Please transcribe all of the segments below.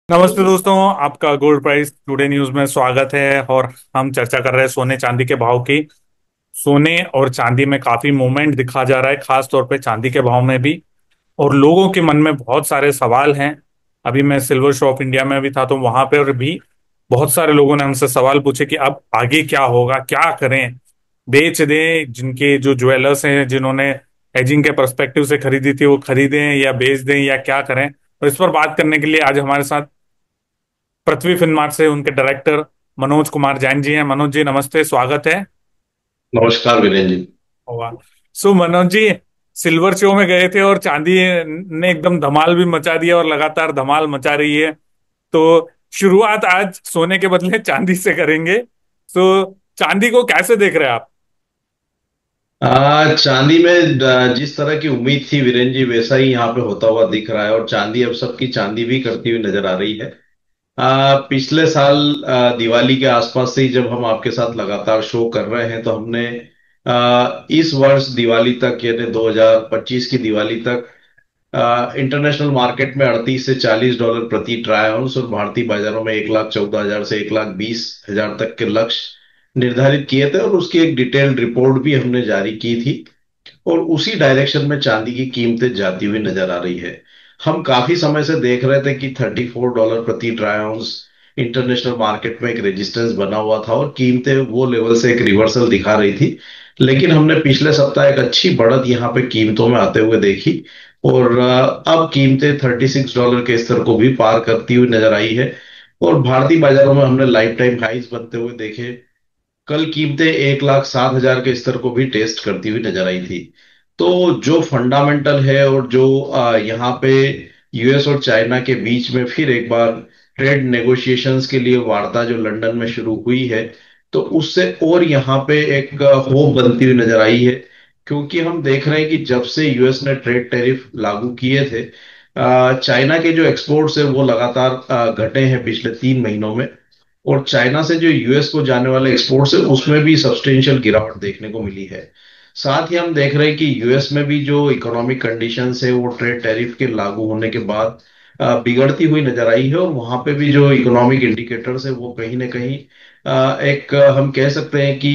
नमस्ते दोस्तों, आपका गोल्ड प्राइस टुडे न्यूज में स्वागत है। और हम चर्चा कर रहे हैं सोने चांदी के भाव की। सोने और चांदी में काफी मूवमेंट दिखा जा रहा है, खास तौर पे चांदी के भाव में भी। और लोगों के मन में बहुत सारे सवाल हैं। अभी मैं सिल्वर शॉप इंडिया में भी था, तो वहां पर भी बहुत सारे लोगों ने हमसे सवाल पूछे कि अब आगे क्या होगा, क्या करें। बेच दें, जिनके जो ज्वेलर्स हैं, जिन्होंने एजिंग के पर्सपेक्टिव से खरीदी थी, वो खरीदें या बेच दें या क्या करें। तो इस पर बात करने के लिए आज हमारे साथ पृथ्वी फिनमार्ट से उनके डायरेक्टर मनोज कुमार जैन जी हैं। मनोज जी नमस्ते, स्वागत है। नमस्कार वीरेंद्र जी। वाह। सो मनोज जी, सिल्वर शो में गए थे और चांदी ने एकदम धमाल भी मचा दिया और लगातार धमाल मचा रही है। तो शुरुआत आज सोने के बदले चांदी से करेंगे। सो चांदी को कैसे देख रहे हैं आप? चांदी में जिस तरह की उम्मीद थी वीरेंद्र जी, वैसा ही यहाँ पे होता हुआ दिख रहा है। और चांदी अब सबकी चांदी भी करती हुई नजर आ रही है। पिछले साल दिवाली के आसपास से ही जब हम आपके साथ लगातार शो कर रहे हैं, तो हमने इस वर्ष दिवाली तक यानी 2025 की दिवाली तक इंटरनेशनल मार्केट में 38 से 40 डॉलर प्रति ट्राई आउंस और भारतीय बाजारों में 1,14,000 से 1,20,000 तक के लक्ष्य निर्धारित किए थे। और उसकी एक डिटेल्ड रिपोर्ट भी हमने जारी की थी। और उसी डायरेक्शन में चांदी की कीमतें जाती हुई नजर आ रही है। हम काफी समय से देख रहे थे कि 34 डॉलर प्रति ट्राई आउंस इंटरनेशनल मार्केट में एक रेजिस्टेंस बना हुआ था और कीमतें वो लेवल से एक रिवर्सल दिखा रही थी। लेकिन हमने पिछले सप्ताह एक अच्छी बढ़त यहाँ पे कीमतों में आते हुए देखी। और अब कीमतें 36 डॉलर के स्तर को भी पार करती हुई नजर आई है। और भारतीय बाजारों में हमने लाइफ टाइम हाइज बनते हुए देखे। कल कीमतें 1,07,000 के स्तर को भी टेस्ट करती हुई नजर आई थी। तो जो फंडामेंटल है और जो यहाँ पे यूएस और चाइना के बीच में फिर एक बार ट्रेड नेगोशिएशंस के लिए वार्ता जो लंदन में शुरू हुई है, तो उससे और यहाँ पे एक होप बनती हुई नजर आई है। क्योंकि हम देख रहे हैं कि जब से यूएस ने ट्रेड टैरिफ लागू किए थे, चाइना के जो एक्सपोर्ट्स है वो लगातार घटे हैं पिछले 3 महीनों में। और चाइना से जो यूएस को जाने वाले एक्सपोर्ट्स है उसमें भी सब्सटेंशियल गिरावट देखने को मिली है। साथ ही हम देख रहे हैं कि यूएस में भी जो इकोनॉमिक कंडीशंस है वो ट्रेड टैरिफ के लागू होने के बाद बिगड़ती हुई नजर आई है। और वहां पे भी जो इकोनॉमिक इंडिकेटर्स है वो कहीं ना कहीं एक हम कह सकते हैं कि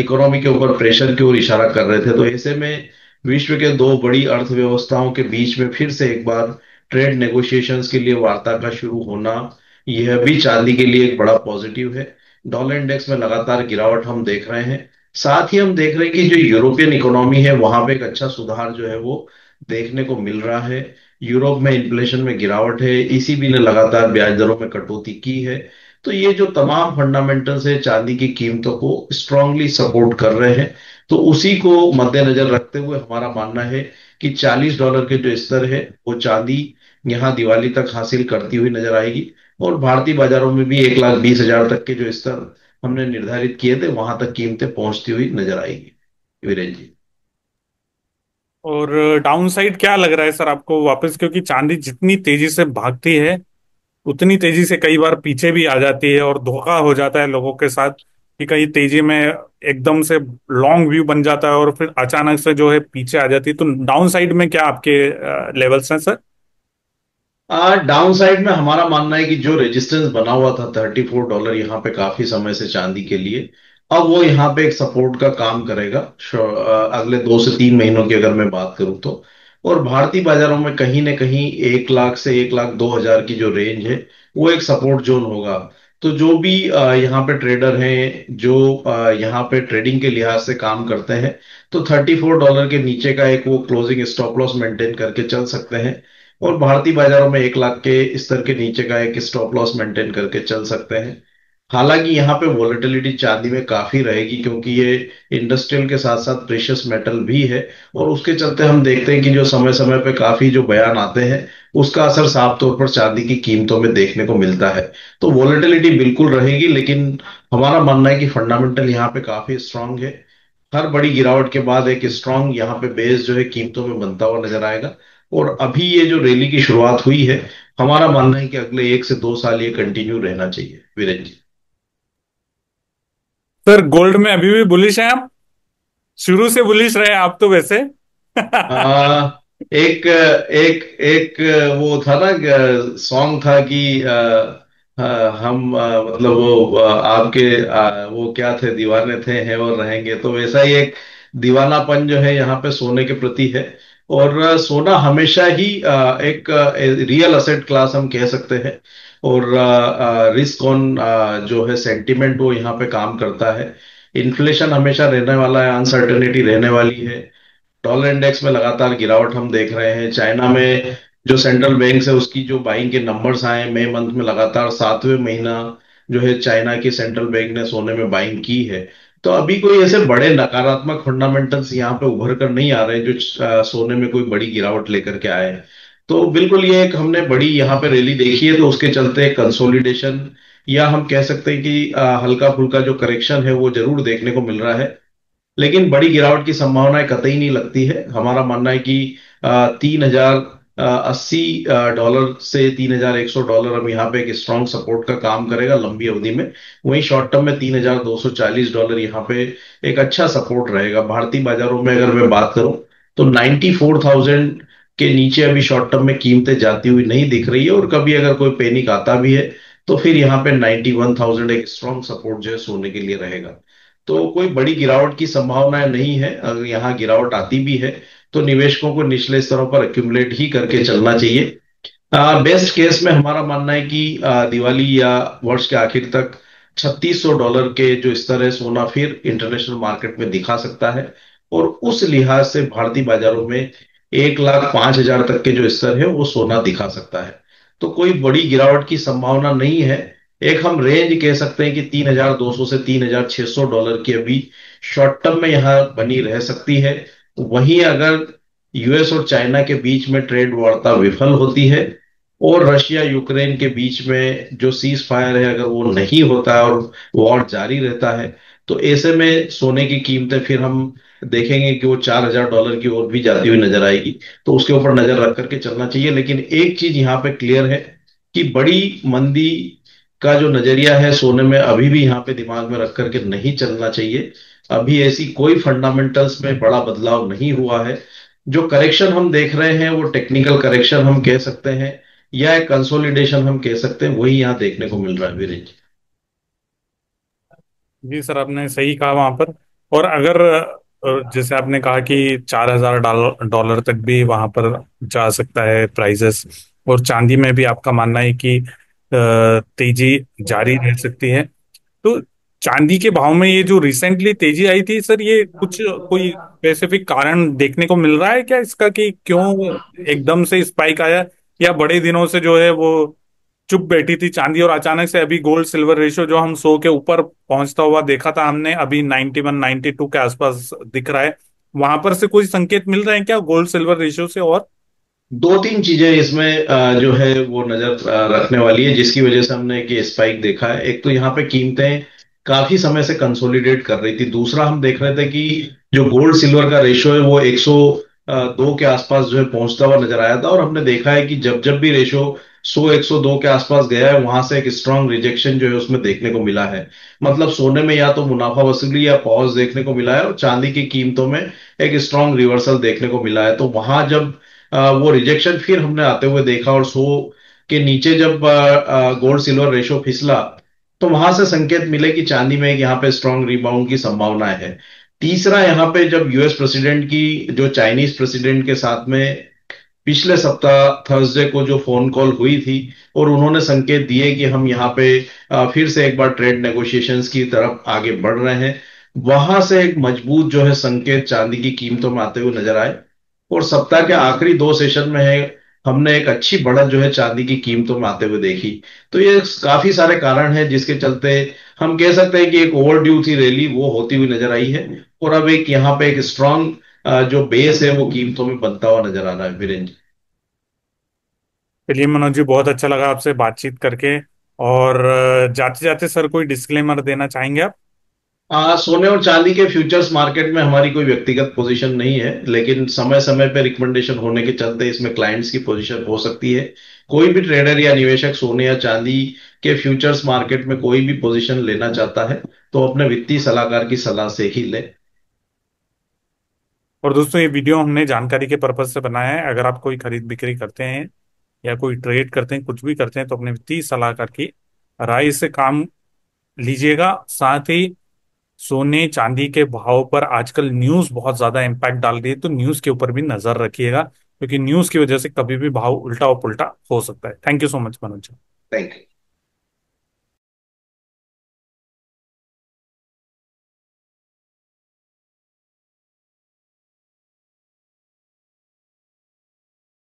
इकोनॉमी के ऊपर प्रेशर की ओर इशारा कर रहे थे। तो ऐसे में विश्व के दो बड़ी अर्थव्यवस्थाओं के बीच में फिर से एक बार ट्रेड नेगोशिएशंस के लिए वार्ता का शुरू होना, यह भी चांदी के लिए एक बड़ा पॉजिटिव है। डॉलर इंडेक्स में लगातार गिरावट हम देख रहे हैं। साथ ही हम देख रहे हैं कि जो यूरोपियन इकोनॉमी है वहां पे एक अच्छा सुधार जो है वो देखने को मिल रहा है। यूरोप में इन्फ्लेशन में गिरावट है, ईसीबी ने लगातार ब्याज दरों में कटौती की है। तो ये जो तमाम फंडामेंटल्स है चांदी की कीमतों को स्ट्रांगली सपोर्ट कर रहे हैं। तो उसी को मद्देनजर रखते हुए हमारा मानना है कि 40 डॉलर के जो स्तर है वो चांदी यहाँ दिवाली तक हासिल करती हुई नजर आएगी। और भारतीय बाजारों में भी 1,20,000 तक के जो स्तर हमने निर्धारित किए थे वहां तक कीमतें पहुंचती हुई नजर आएगी वीरेंद्र जी। और डाउन साइड क्या लग रहा है सर आपको वापस? क्योंकि चांदी जितनी तेजी से भागती है, उतनी तेजी से कई बार पीछे भी आ जाती है, और धोखा हो जाता है लोगों के साथ कि कहीं तेजी में एकदम से लॉन्ग व्यू बन जाता है और फिर अचानक से जो है पीछे आ जाती है। तो डाउन साइड में क्या आपके लेवल्स हैं सर? डाउन साइड में हमारा मानना है कि जो रेजिस्टेंस बना हुआ था 34 डॉलर यहाँ पे काफी समय से चांदी के लिए, अब वो यहाँ पे एक सपोर्ट का काम करेगा। अगले 2 से 3 महीनों की अगर मैं बात करूं तो। और भारतीय बाजारों में कहीं ना कहीं 1,00,000 से 1,02,000 की जो रेंज है वो एक सपोर्ट जोन होगा। तो जो भी यहाँ पे ट्रेडर हैं जो यहाँ पे ट्रेडिंग के लिहाज से काम करते हैं, तो 34 डॉलर के नीचे का एक वो क्लोजिंग स्टॉप लॉस मेंटेन करके चल सकते हैं। और भारतीय बाजारों में 1,00,000 के स्तर के नीचे का एक स्टॉप लॉस मेंटेन करके चल सकते हैं। हालांकि यहाँ पे वोलेटिलिटी चांदी में काफी रहेगी क्योंकि ये इंडस्ट्रियल के साथ साथ प्रेशियस मेटल भी है। और उसके चलते हम देखते हैं कि जो समय समय पे काफी जो बयान आते हैं उसका असर साफ तौर पर चांदी की कीमतों में देखने को मिलता है। तो वोलेटिलिटी बिल्कुल रहेगी, लेकिन हमारा मानना है कि फंडामेंटल यहाँ पे काफी स्ट्रांग है। हर बड़ी गिरावट के बाद एक स्ट्रांग यहाँ पे बेस जो है कीमतों में बनता हुआ नजर आएगा। और अभी ये जो रैली की शुरुआत हुई है, हमारा मानना है कि अगले 1 से 2 साल ये कंटिन्यू रहना चाहिए वीरेंद्र जी। सर गोल्ड में अभी भी बुलिश हैं आप? शुरू से बुलिश रहे आप तो वैसे। एक एक एक वो था ना, सॉन्ग था कि हम मतलब वो आपके वो क्या थे, दीवाने थे हैं और रहेंगे। तो वैसा ही एक दीवानापन जो है यहाँ पे सोने के प्रति है। और सोना हमेशा ही एक रियल असेट क्लास हम कह सकते हैं। और रिस्क ऑन जो है सेंटिमेंट वो यहाँ पे काम करता है। इन्फ्लेशन हमेशा रहने वाला है, अनसर्टेनिटी रहने वाली है। डॉलर इंडेक्स में लगातार गिरावट हम देख रहे हैं। चाइना में जो सेंट्रल बैंक है उसकी जो बाइंग के नंबर्स आए मई मंथ में, लगातार 7वें महीना जो है चाइना की सेंट्रल बैंक ने सोने में बाइंग की है। तो अभी कोई ऐसे बड़े नकारात्मक फंडामेंटल्स यहाँ पे उभर कर नहीं आ रहे जो सोने में कोई बड़ी गिरावट लेकर के आए हैं। तो बिल्कुल ये एक हमने बड़ी यहाँ पे रैली देखी है, तो उसके चलते कंसोलिडेशन या हम कह सकते हैं कि हल्का फुल्का जो करेक्शन है वो जरूर देखने को मिल रहा है। लेकिन बड़ी गिरावट की संभावनाएं कतई नहीं लगती है। हमारा मानना है कि 3080 डॉलर से $3100 अब यहाँ पे एक स्ट्रॉन्ग सपोर्ट का काम करेगा लंबी अवधि में। वहीं शॉर्ट टर्म में $3240 यहाँ पे एक अच्छा सपोर्ट रहेगा। भारतीय बाजारों में अगर मैं बात करूं तो 94,000 के नीचे अभी शॉर्ट टर्म में कीमतें जाती हुई नहीं दिख रही है। और कभी अगर कोई पैनिक आता भी है तो फिर यहाँ पे 91,000 एक स्ट्रॉन्ग सपोर्ट जो है सोने के लिए रहेगा। तो कोई बड़ी गिरावट की संभावना नहीं है। अगर यहाँ गिरावट आती भी है तो निवेशकों को निचले स्तरों पर एक्यूमुलेट ही करके चलना चाहिए। बेस्ट केस में हमारा मानना है कि दिवाली या वर्ष के आखिर तक $3600 के जो स्तर है सोना फिर इंटरनेशनल मार्केट में दिखा सकता है। और उस लिहाज से भारतीय बाजारों में 1,05,000 तक के जो स्तर है वो सोना दिखा सकता है। तो कोई बड़ी गिरावट की संभावना नहीं है। एक हम रेंज कह सकते हैं कि 3,200 से $3,600 की अभी शॉर्ट टर्म में यहाँ बनी रह सकती है। वहीं अगर यूएस और चाइना के बीच में ट्रेड वार्ता विफल होती है और रशिया यूक्रेन के बीच में जो सीज फायर है अगर वो नहीं होता है और वॉर जारी रहता है, तो ऐसे में सोने की कीमतें फिर हम देखेंगे कि वो $4,000 की ओर भी जाती हुई नजर आएगी। तो उसके ऊपर नजर रख करके चलना चाहिए। लेकिन एक चीज यहाँ पे क्लियर है कि बड़ी मंदी का जो नजरिया है सोने में अभी भी यहाँ पे दिमाग में रख करके नहीं चलना चाहिए। अभी ऐसी कोई फंडामेंटल्स में बड़ा बदलाव नहीं हुआ है। जो करेक्शन हम देख रहे हैं वो टेक्निकल करेक्शन हम कह सकते हैं या एक कंसोलिडेशन हम कह सकते हैं, वही यहाँ देखने को मिल रहा है वीरेंद्र जी। जी सर, आपने सही कहा वहां पर। और अगर जैसे आपने कहा कि $4,000 डॉलर तक भी वहां पर जा सकता है प्राइसेस, और चांदी में भी आपका मानना है कि तेजी जारी रह सकती है। तो चांदी के भाव में ये जो रिसेंटली तेजी आई थी सर, ये कुछ कोई स्पेसिफिक कारण देखने को मिल रहा है क्या इसका, कि क्यों एकदम से स्पाइक आया, या बड़े दिनों से जो है वो चुप बैठी थी चांदी, और अचानक से अभी गोल्ड सिल्वर रेशियो जो हम 100 के ऊपर पहुंचता हुआ देखा था हमने, अभी 91 92 के आसपास दिख रहा है। वहां पर से कोई संकेत मिल रहे हैं क्या गोल्ड सिल्वर रेशियो से? और दो तीन चीजें इसमें जो है वो नजर रखने वाली है जिसकी वजह से हमने कि स्पाइक देखा है। एक तो यहाँ पे कीमतें काफी समय से कंसोलिडेट कर रही थी। दूसरा हम देख रहे थे कि जो गोल्ड सिल्वर का रेशियो है वो 102 के आसपास जो है पहुंचता हुआ नजर आया था। और हमने देखा है कि जब जब भी रेशियो 102 के आसपास गया है वहां से एक स्ट्रांग रिजेक्शन जो है उसमें देखने को मिला है। मतलब सोने में या तो मुनाफा वसूली या पॉज देखने को मिला है और चांदी की कीमतों में एक स्ट्रांग रिवर्सल देखने को मिला है। तो वहां जब वो रिजेक्शन फिर हमने आते हुए देखा और 100 के नीचे जब गोल्ड सिल्वर रेशो फिसला, तो वहां से संकेत मिले कि चांदी में एक यहाँ पे स्ट्रांग रिबाउंड की संभावना है। तीसरा यहाँ पे जब यूएस प्रेसिडेंट की जो चाइनीज प्रेसिडेंट के साथ में पिछले सप्ताह थर्सडे को जो फोन कॉल हुई थी और उन्होंने संकेत दिए कि हम यहाँ पे फिर से एक बार ट्रेड नेगोशिएशंस की तरफ आगे बढ़ रहे हैं, वहां से एक मजबूत जो है संकेत चांदी की कीमतों में आते हुए नजर आए। और सप्ताह के आखिरी दो सेशन में है हमने एक अच्छी बढ़त जो है चांदी की कीमतों में आते हुए देखी। तो ये काफी सारे कारण हैं जिसके चलते हम कह सकते हैं कि एक ओवर ड्यू थी रैली वो होती हुई नजर आई है। और अब एक यहाँ पे एक स्ट्रांग जो बेस है वो कीमतों में बनता हुआ नजर आ रहा है वीरेंद्र। चलिए मनोज जी, बहुत अच्छा लगा आपसे बातचीत करके। और जाते जाते सर कोई डिस्क्लेमर देना चाहेंगे आप? सोने और चांदी के फ्यूचर्स मार्केट में हमारी कोई व्यक्तिगत पोजीशन नहीं है, लेकिन समय समय पे रिकमेंडेशन होने के चलते इसमें क्लाइंट्स की पोजीशन हो सकती है। कोई भी ट्रेडर या निवेशक सोने या चांदी के फ्यूचर्स मार्केट में कोई भी पोजीशन लेना चाहता है तो अपने वित्तीय सलाहकार की सलाह से ही ले। और दोस्तों, ये वीडियो हमने जानकारी के पर्पज से बनाया है। अगर आप कोई खरीद बिक्री करते हैं या कोई ट्रेड करते हैं, कुछ भी करते हैं, तो अपने वित्तीय सलाहकार की राय से काम लीजिएगा। साथ ही सोने चांदी के भाव पर आजकल न्यूज बहुत ज्यादा इम्पैक्ट डाल रही है, तो न्यूज के ऊपर भी नजर रखिएगा, क्योंकि न्यूज की वजह से कभी भी भाव उल्टा और पुल्टा हो सकता है। Thank you so much Manoj. Thank you.